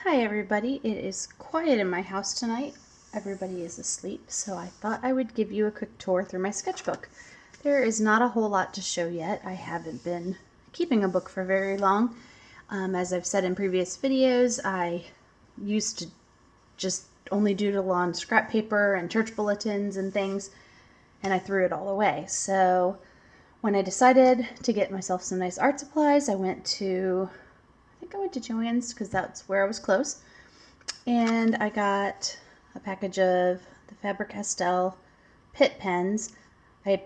Hi everybody, it is quiet in my house tonight. Everybody is asleep, so I thought I would give you a quick tour through my sketchbook. There is not a whole lot to show yet. I haven't been keeping a book for very long. As I've said in previous videos, I used to just only doodle on scrap paper and church bulletins and things, and I threw it all away. So when I decided to get myself some nice art supplies, I went to Joann's because that's where I was close. And I got a package of the Faber-Castell Pitt pens. I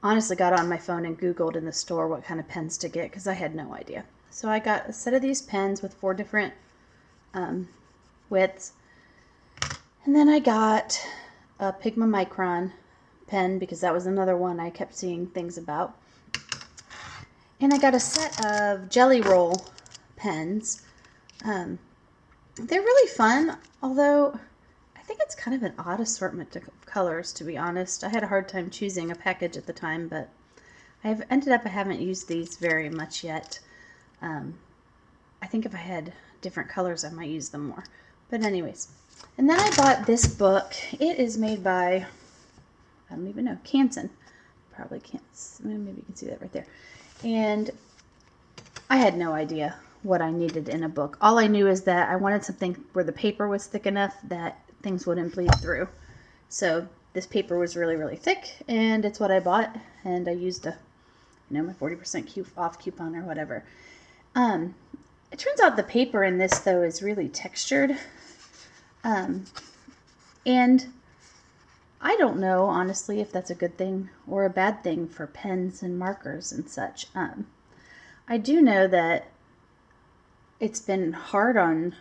honestly got on my phone and Googled in the store what kind of pens to get because I had no idea. So I got a set of these pens with 4 different widths. And then I got a Pigma Micron pen because that was another one I kept seeing things about. And I got a set of Jelly Roll pens. They're really fun, although I think it's kind of an odd assortment of colors, to be honest. I had a hard time choosing a package at the time, but I haven't used these very much yet. I think if I had different colors, I might use them more. But anyways, and then I bought this book. It is made by, I don't even know, Canson. Probably can't, maybe you can see that right there. And I had no idea what I needed in a book. All I knew is that I wanted something where the paper was thick enough that things wouldn't bleed through. So this paper was really, really thick, and it's what I bought, and I used my 40% off coupon or whatever. It turns out the paper in this, though, is really textured. And I don't know, honestly, if that's a good thing or a bad thing for pens and markers and such. I do know that it's been hard on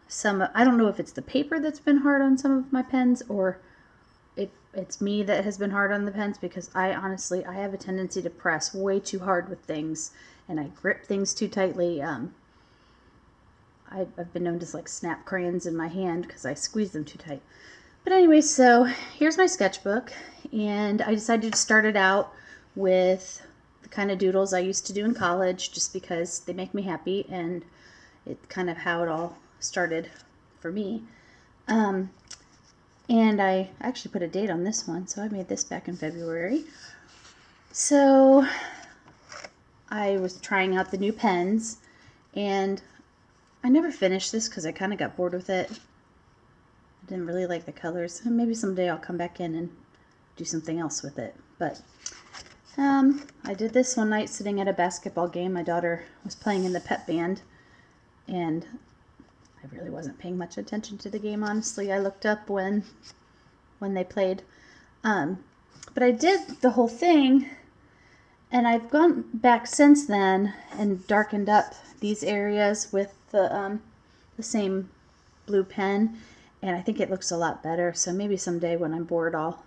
some, I don't know if it's the paper that's been hard on some of my pens or if it's me that has been hard on the pens, because I have a tendency to press way too hard with things and I grip things too tightly. I've been known to like snap crayons in my hand because I squeeze them too tight. But anyway, so here's my sketchbook, and I decided to start it out with the kind of doodles I used to do in college just because they make me happy, and it's kind of how it all started for me. And I actually put a date on this one, so I made this back in February. So I was trying out the new pens, and I never finished this because I kind of got bored with it. I didn't really like the colors. Maybe someday I'll come back in and do something else with it. But I did this one night sitting at a basketball game. My daughter was playing in the pep band, and I really wasn't paying much attention to the game, honestly. I looked up when they played. But I did the whole thing, and I've gone back since then and darkened up these areas with the same blue pen, and I think it looks a lot better. So maybe someday when I'm bored, I'll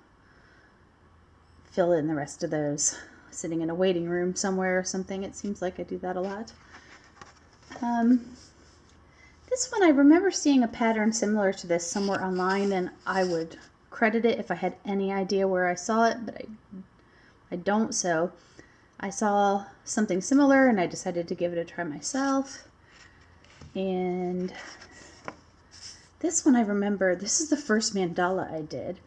fill in the rest of those, sitting in a waiting room somewhere or something. It seems like I do that a lot. This one, I remember seeing a pattern similar to this somewhere online, and I would credit it if I had any idea where I saw it, but I don't. So I saw something similar, and I decided to give it a try myself. And this one, I remember, this is the first mandala I did,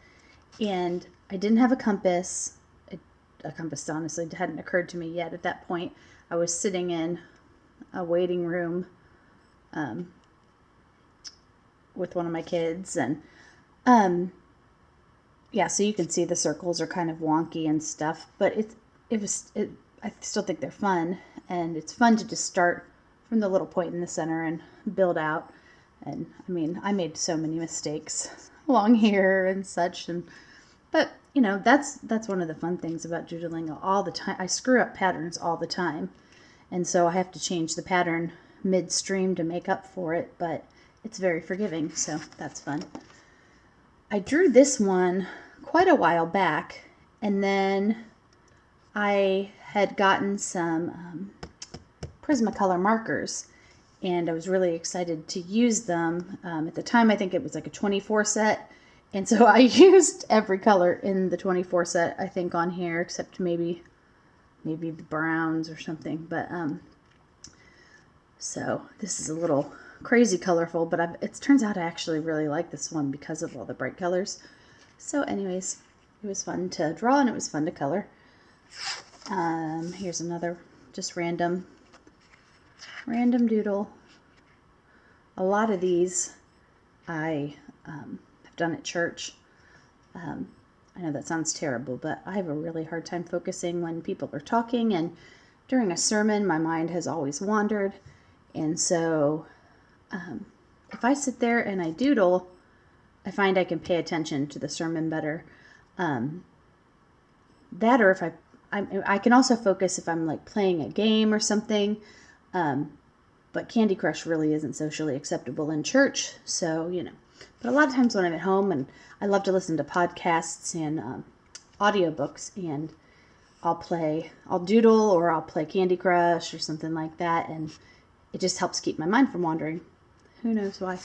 and I didn't have a compass. A compass honestly hadn't occurred to me yet at that point. I was sitting in a waiting room with one of my kids, and yeah, so you can see the circles are kind of wonky and stuff, but I still think they're fun, and it's fun to just start from the little point in the center and build out. And I mean, I made so many mistakes, long hair and such, but you know, that's one of the fun things about doodling all the time. I screw up patterns all the time, and so I have to change the pattern midstream to make up for it, but it's very forgiving, so that's fun. I drew this one quite a while back, and then I had gotten some Prismacolor markers, and I was really excited to use them. At the time, I think it was like a 24 set, and so I used every color in the 24 set, I think, on here, except maybe the browns or something. But so this is a little crazy colorful, but it turns out I actually really like this one because of all the bright colors. So anyways, it was fun to draw and it was fun to color. Here's another just random doodle. A lot of these I have done at church. I know that sounds terrible, but I have a really hard time focusing when people are talking, and during a sermon my mind has always wandered, and so if I sit there and I doodle, I find I can pay attention to the sermon better. That, or if I can also focus if I'm like playing a game or something, but Candy Crush really isn't socially acceptable in church, so but a lot of times when I'm at home, and I love to listen to podcasts and audiobooks, and I'll doodle or I'll play Candy Crush or something like that, and it just helps keep my mind from wandering. Who knows why? I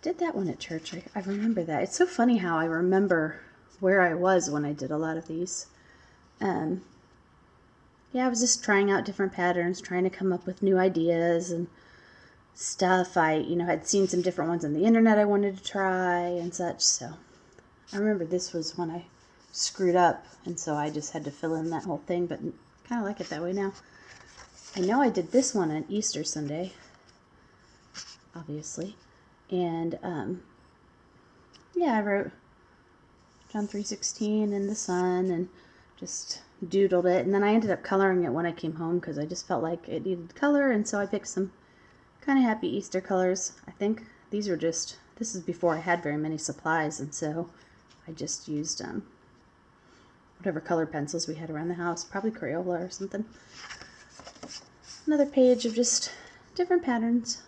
did that one at church. I remember that. It's so funny how I remember where I was when I did a lot of these. Yeah, I was just trying out different patterns, trying to come up with new ideas and stuff. I, had seen some different ones on the internet I wanted to try and such. So I remember this was when I screwed up, and so I just had to fill in that whole thing, but kind of like it that way now. I know I did this one on Easter Sunday, obviously, and yeah, I wrote John 3:16 and the sun and just doodled it, and then I ended up coloring it when I came home because I just felt like it needed color, and so I picked some kind of happy Easter colors. I think these were this is before I had very many supplies, and so I just used whatever color pencils we had around the house, probably Crayola or something. Another page of just different patterns,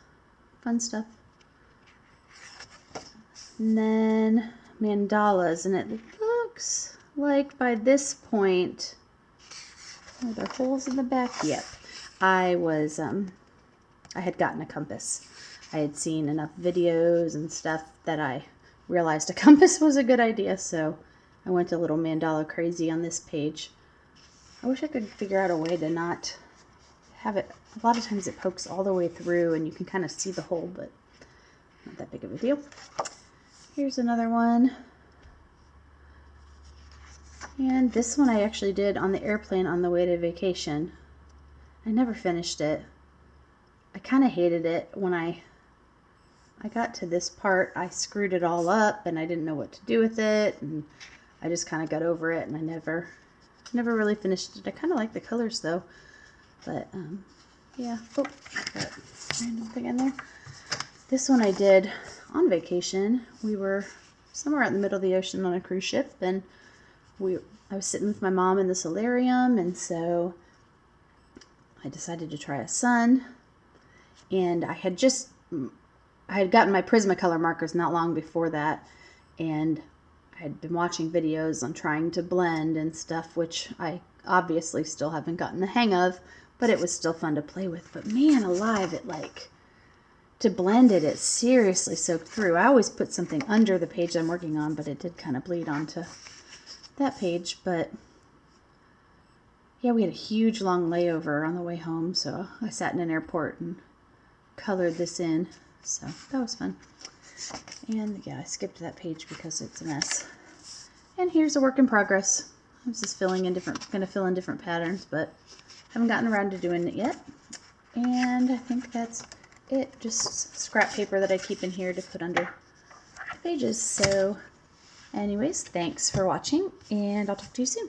fun stuff. And then mandalas, and it looks like by this point, are there holes in the back? Yep. I had gotten a compass. I had seen enough videos and stuff that I realized a compass was a good idea, so I went a little mandala crazy on this page. I wish I could figure out a way to not have it. A lot of times it pokes all the way through and you can kind of see the hole, but not that big of a deal. Here's another one. And this one I actually did on the airplane on the way to vacation. I never finished it. I kind of hated it when I got to this part. I screwed it all up and I didn't know what to do with it, and I just kind of got over it, and I never really finished it. I kind of like the colors though, but yeah. Oh, I got a random thing in there. This one I did on vacation. We were somewhere out in the middle of the ocean on a cruise ship, and I was sitting with my mom in the solarium, and so I decided to try a sun. And I had gotten my Prismacolor markers not long before that, and I had been watching videos on trying to blend and stuff, which I obviously still haven't gotten the hang of, but it was still fun to play with. But man alive, to blend it seriously soaked through. I always put something under the page I'm working on, but it did kind of bleed onto that page. But yeah, we had a huge long layover on the way home, so I sat in an airport and colored this in, so that was fun. And yeah, I skipped that page because it's a mess. And here's a work in progress. I was just gonna fill in different patterns, but haven't gotten around to doing it yet. And I think that's it. Just scrap paper that I keep in here to put under the pages. So anyways, thanks for watching, and I'll talk to you soon.